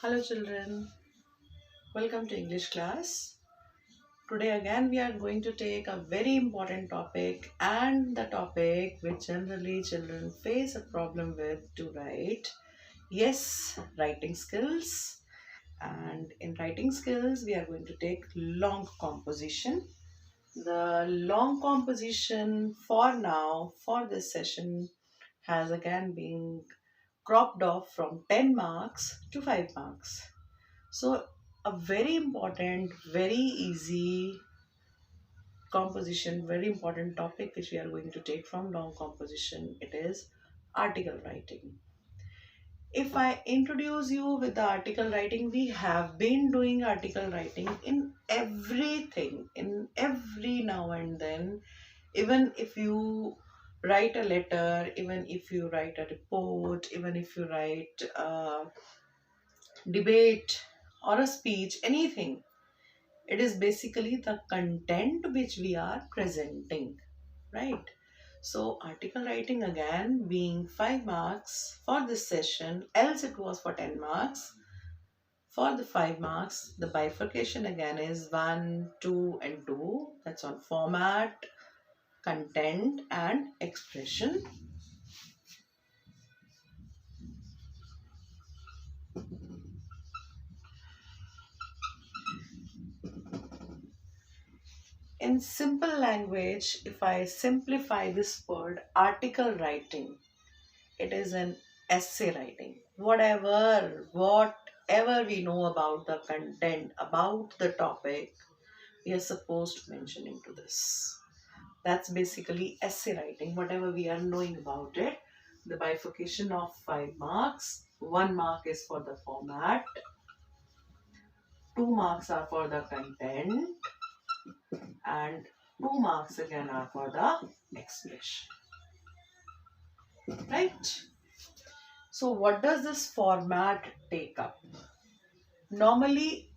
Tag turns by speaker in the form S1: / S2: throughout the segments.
S1: Hello children, welcome to English class. Today again we are going to take a very important topic and the topic which generally children face a problem with to write. Yes, writing skills. And in writing skills we are going to take long composition. The long composition for now for this session has again been cropped off from 10 marks to 5 marks. So, a very important, very easy composition, very important topic which we are going to take from long composition, it is article writing. If I introduce you with the article writing, we have been doing article writing in everything, in every now and then. Even if you write a letter, even if you write a report, even if you write a debate or a speech, anything, it is basically the content which we are presenting, right? So article writing again being 5 marks for this session, else it was for 10 marks. For the 5 marks, the bifurcation again is 1, 2 and 2. That's on format, content and expression. In simple language, if I simplify this word article writing, it is an essay writing. Whatever we know about the content, about the topic, we are supposed to mention into this. That's basically essay writing, whatever we are knowing about it. The bifurcation of 5 marks. 1 mark is for the format, 2 marks are for the content, and 2 marks again are for the expression. Right? So, what does this format take up? Normally,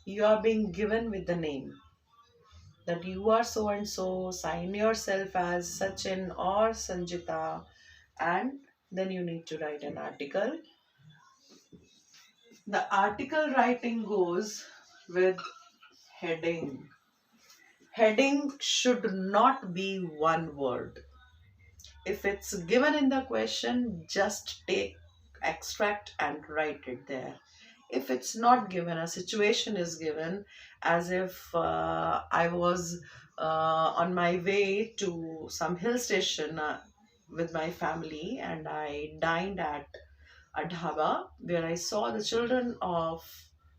S1: you are being given with the name that you are so and so, sign yourself as Sachin or Sanjita, and then you need to write an article. The article writing goes with heading. Heading should not be one word. If it's given in the question, just take, extract, and write it there. If it's not given, a situation is given, as if I was on my way to some hill station with my family and I dined at a dhaba where I saw the children of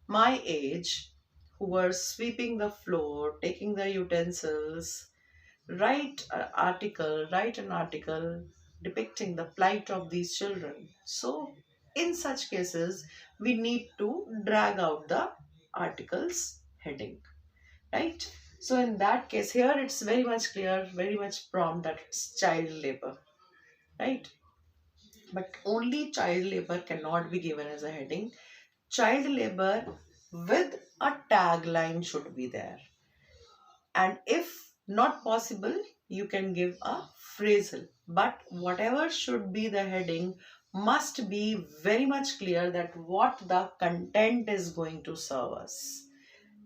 S1: my age who were sweeping the floor, taking the utensils. Write an article depicting the plight of these children. So, in such cases, we need to drag out the article's heading, right? So, in that case, here it's very much clear, very much prompt that it's child labor, right? But only child labor cannot be given as a heading. Child labor with a tagline should be there. And if not possible, you can give a phrasal, but whatever should be the heading must be very much clear that what the content is going to serve us.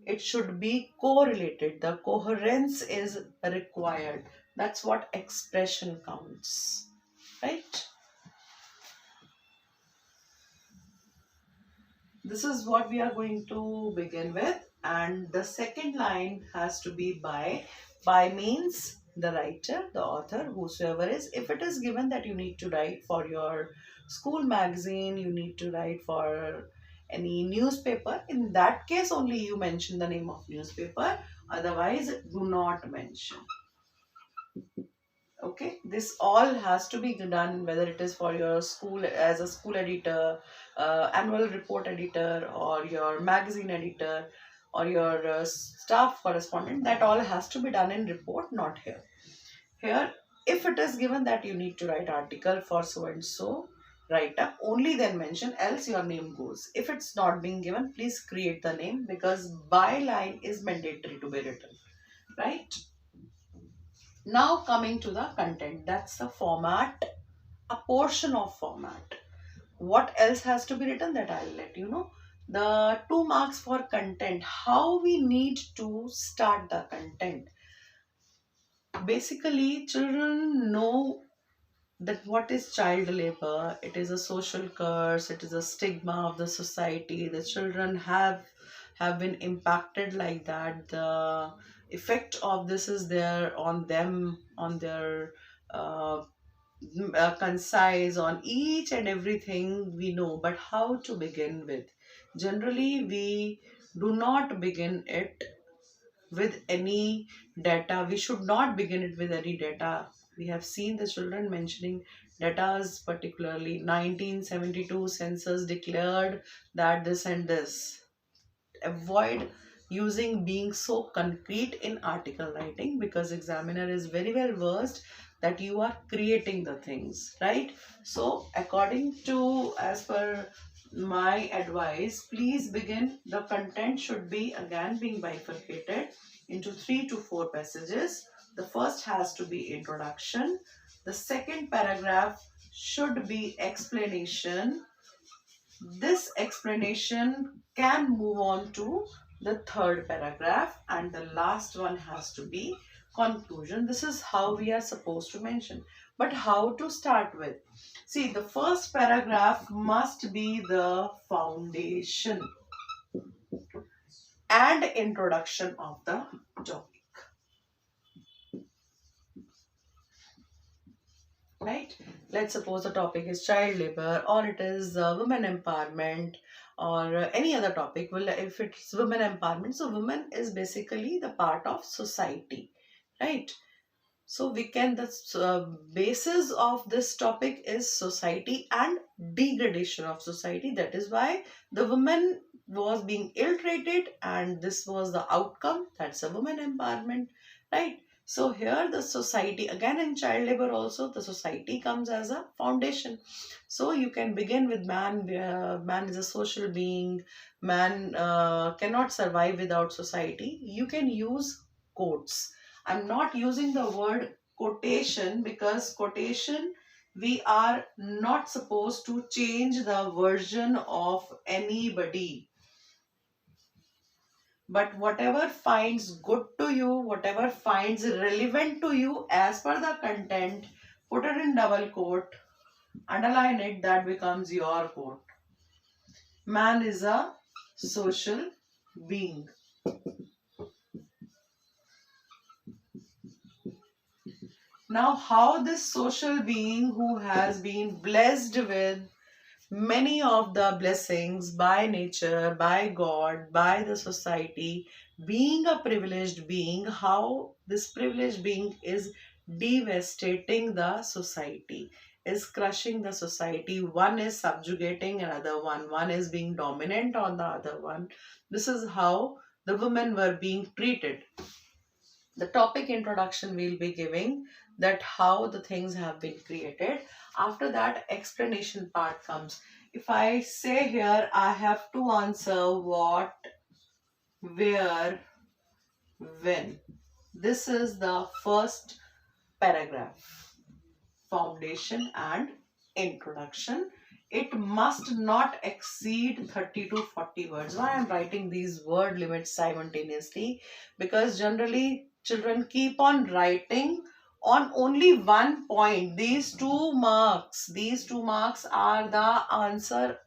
S1: It should be correlated, the coherence is required. That's what expression counts, right? This is what we are going to begin with, and the second line has to be by. By means the writer, the author, whosoever is. If it is given that you need to write for your school magazine, you need to write for any newspaper, in that case only you mention the name of newspaper, otherwise do not mention. Okay, this all has to be done whether it is for your school as a school editor, annual report editor, or your magazine editor, or your staff correspondent. That all has to be done in report, not here. Here, if it is given that you need to write article for so and so, write up, only then mention, else your name goes. If it's not being given, please create the name, because byline is mandatory to be written, right? Now coming to the content, that's the format, a portion of format. What else has to be written, that I'll let you know. The 2 marks for content, how we need to start the content. Basically, children know that what is child labor. It is a social curse, it is a stigma of the society. The children have been impacted like that. The effect of this is there on them, on their uh, concise, on each and everything we know. But how to begin with? Generally, we do not begin it with any data. We should not begin it with any data. We have seen the children mentioning datas, particularly 1972 census declared that this and this. Avoid using being so concrete in article writing, because examiner is very well versed that you are creating the things, right? So according to, as per my advice, please begin. The content should be again being bifurcated into 3 to 4 passages. The first has to be introduction, the second paragraph should be explanation, this explanation can move on to the third paragraph, and the last one has to be conclusion. This is how we are supposed to mention. But how to start with? See, the first paragraph must be the foundation and introduction of the topic. Right? Let's suppose the topic is child labor, or it is women empowerment, or any other topic. Well, if it's women empowerment, so women is basically the part of society, right? So we can, the basis of this topic is society and degradation of society. That is why the woman was being ill treated, and this was the outcome. That's a woman empowerment, right? So here the society, again in child labor also, the society comes as a foundation. So you can begin with man. Man is a social being. Man cannot survive without society. You can use quotes. I'm not using the word quotation, because quotation, we are not supposed to change the version of anybody. But whatever finds good to you, whatever finds relevant to you as per the content, put it in double quote, underline it, that becomes your quote. Man is a social being. Now, how this social being who has been blessed with many of the blessings by nature, by God, by the society, being a privileged being, how this privileged being is devastating the society, is crushing the society. One is subjugating another one, one is being dominant on the other one. This is how the women were being treated. The topic introduction we'll be giving, that how the things have been created. After that, explanation part comes. If I say here, I have to answer what, where, when. This is the first paragraph, foundation and introduction. It must not exceed 30 to 40 words. Why I'm writing these word limits simultaneously? Because generally children keep on writing on only one point. These two marks are the answer.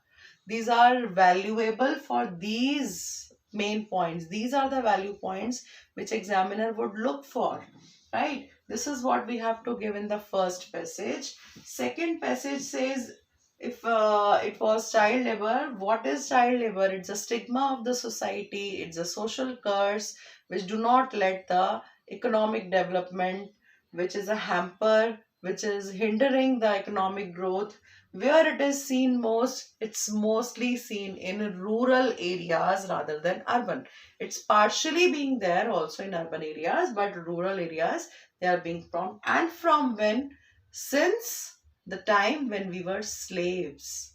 S1: These are valuable for these main points. These are the value points which examiner would look for, right? This is what we have to give in the first passage. Second passage says, if it was child labor, what is child labor? It's a stigma of the society. It's a social curse which do not let the economic development, which is a hamper, which is hindering the economic growth. Where it is seen most, it's mostly seen in rural areas rather than urban. It's partially being there also in urban areas, but rural areas, they are being from. And from when? Since the time when we were slaves.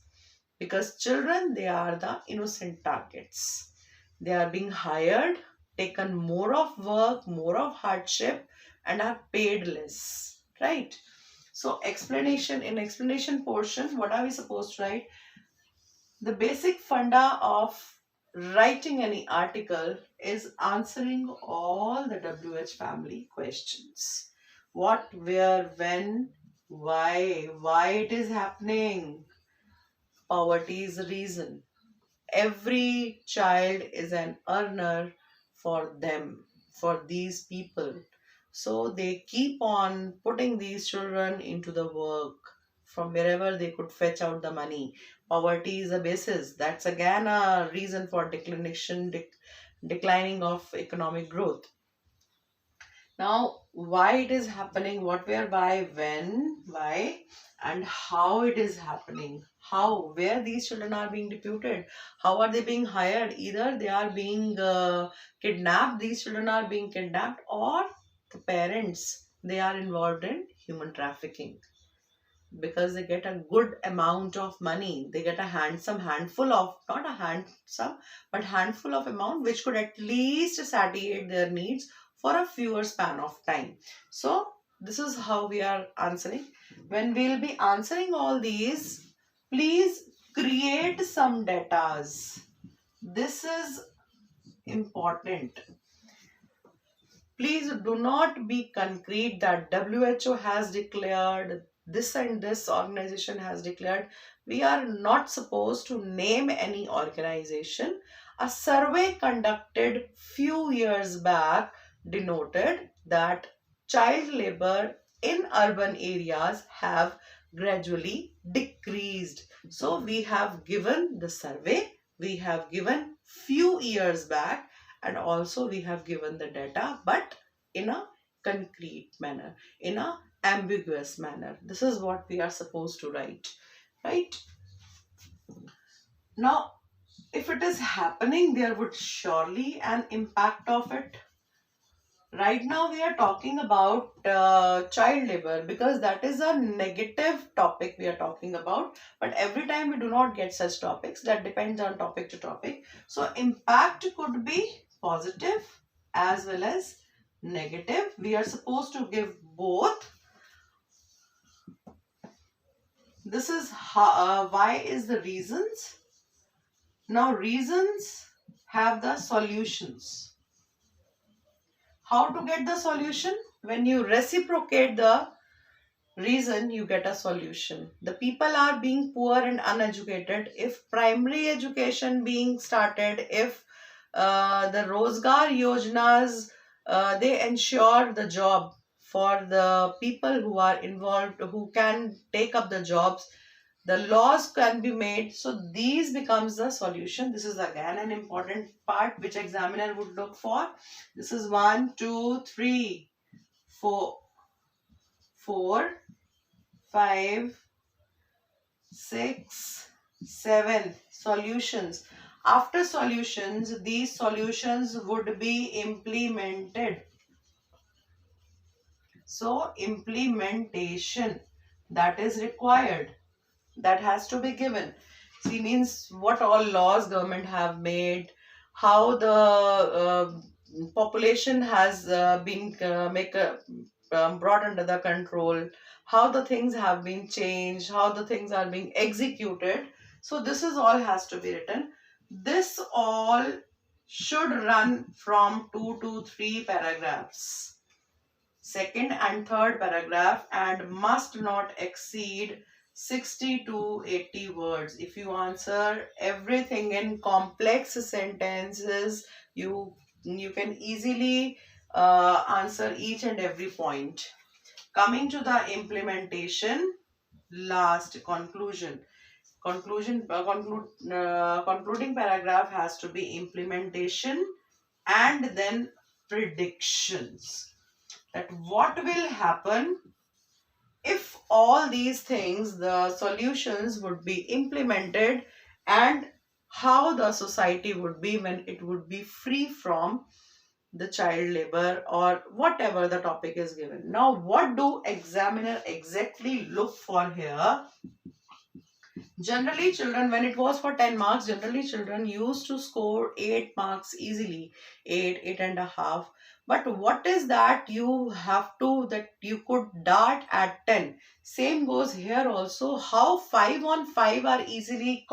S1: Because children, they are the innocent targets. They are being hired, taken more of work, more of hardship, and are paid less, right? So explanation, in explanation portion, what are we supposed to write? The basic funda of writing any article is answering all the WH family questions. What, where, when, why it is happening. Poverty is the reason. Every child is an earner for them, for these people. So they keep on putting these children into the work from wherever they could fetch out the money. Poverty is a basis. That's again a reason for declining of economic growth. Now, why it is happening, what, where, why, when, why, and how it is happening. How, where these children are being deputed, how are they being hired? Either they are being kidnapped, these children are being kidnapped, or the parents, they are involved in human trafficking because they get a good amount of money. They get a handsome handful of, not a handsome, but handful of amount which could at least satiate their needs for a fewer span of time. So this is how we are answering. When we'll be answering all these, please create some datas. This is important. Please do not be concrete that WHO has declared this and this organization has declared. We are not supposed to name any organization. A survey conducted few years back denoted that child labor in urban areas have gradually decreased. So we have given the survey, we have given few years back, and also we have given the data, but in a concrete manner, in a ambiguous manner. This is what we are supposed to write, right? Now, if it is happening, there would surely an impact of it. Right now we are talking about child labor because that is a negative topic we are talking about, but every time we do not get such topics. That depends on topic to topic. So impact could be positive as well as negative. We are supposed to give both. This is how, why is the reasons. Now reasons have the solutions. How to get the solution? When you reciprocate the reason, you get a solution. The people are being poor and uneducated. If primary education being started, if the Rozgar Yojanas, they ensure the job for the people who are involved, who can take up the jobs, the laws can be made. So these becomes the solution. This is again an important part which examiner would look for. This is 1 2 3 4 4 5 6 7 solutions. After solutions, these solutions would be implemented. So implementation, that is required, that has to be given. See, means what all laws government have made, how the population has been brought under the control, how the things have been changed, how the things are being executed. So this is all has to be written. This all should run from 2 to 3 paragraphs. Second and third paragraph, and must not exceed 60 to 80 words. If you answer everything in complex sentences, you can easily answer each and every point. Coming to the implementation, last conclusion. Concluding paragraph has to be implementation and then predictions. That what will happen if all these things, the solutions would be implemented, and how the society would be when it would be free from the child labor or whatever the topic is given. Now, what do examiner exactly look for here? Generally, children, when it was for 10 marks, generally children used to score 8 marks easily, 8.5. But what is that you have to, that you could dart at 10? Same goes here also. How 5 on 5 are easily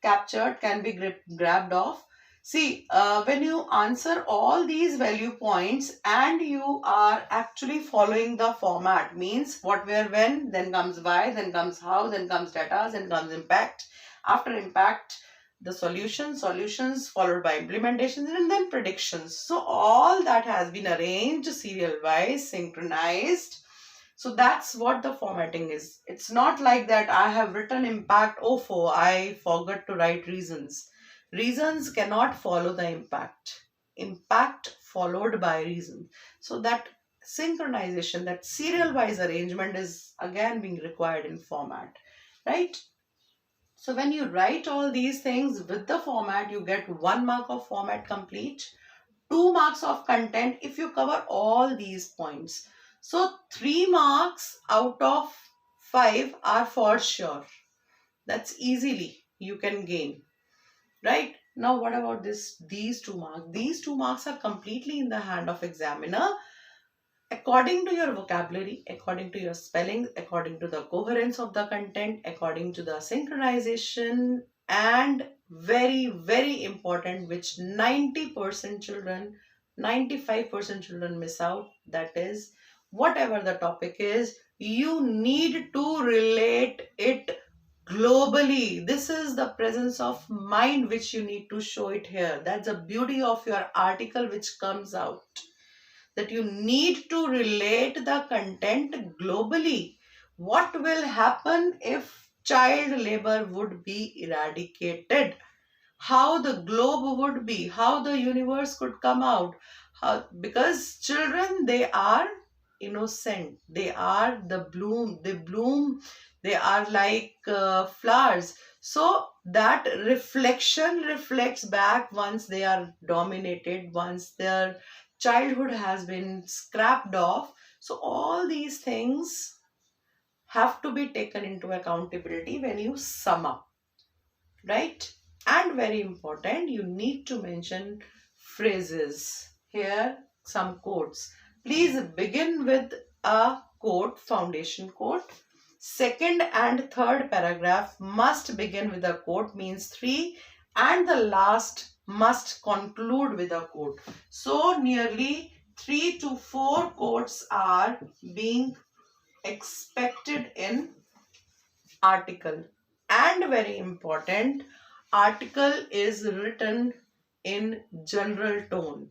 S1: captured, can be grabbed off. See, when you answer all these value points and you are actually following the format, means what, where, when, then comes why, then comes how, then comes data, then comes impact. After impact, the solutions followed by implementations, and then predictions. So all that has been arranged serial wise, synchronized. So that's what the formatting is. It's not like that I have written impact, oh, I forgot to write reasons. Reasons cannot follow the impact. Impact followed by reason. So that synchronization, that serial wise arrangement is again being required in format, right? So when you write all these things with the format, you get 1 mark of format complete, 2 marks of content if you cover all these points. So 3 marks out of 5 are for sure. That's easily you can gain, right? Now what about these 2 marks? These 2 marks are completely in the hand of examiner, according to your vocabulary, according to your spelling, according to the coherence of the content, according to the synchronization, and very, very important, which 90% children, 95% children miss out, that is, whatever the topic is, you need to relate it globally. This is the presence of mind which you need to show it here. That's the beauty of your article which comes out, that you need to relate the content globally. What will happen if child labor would be eradicated? How the globe would be, how the universe could come out. Because children, they are innocent. They are they bloom, they are like flowers. So that reflection reflects back once they are dominated, once their childhood has been scrapped off. So all these things have to be taken into accountability when you sum up, right? And very important, you need to mention phrases. Here, some quotes. Please begin with a quote, foundation quote. Second and third paragraph must begin with a quote, means 3, and the last must conclude with a quote. So, nearly 3 to 4 quotes are being expected in article. And very important, article is written in general tone.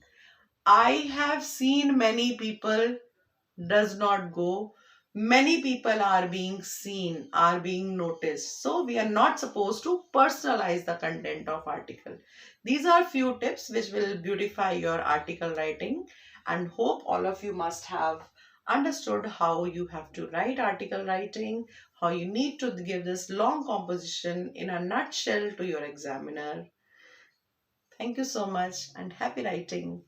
S1: I have seen many people does not go, many people are being seen, are being noticed. So we are not supposed to personalize the content of article. These are few tips which will beautify your article writing, and hope all of you must have understood how you have to write article writing, how you need to give this long composition in a nutshell to your examiner. Thank you so much and happy writing.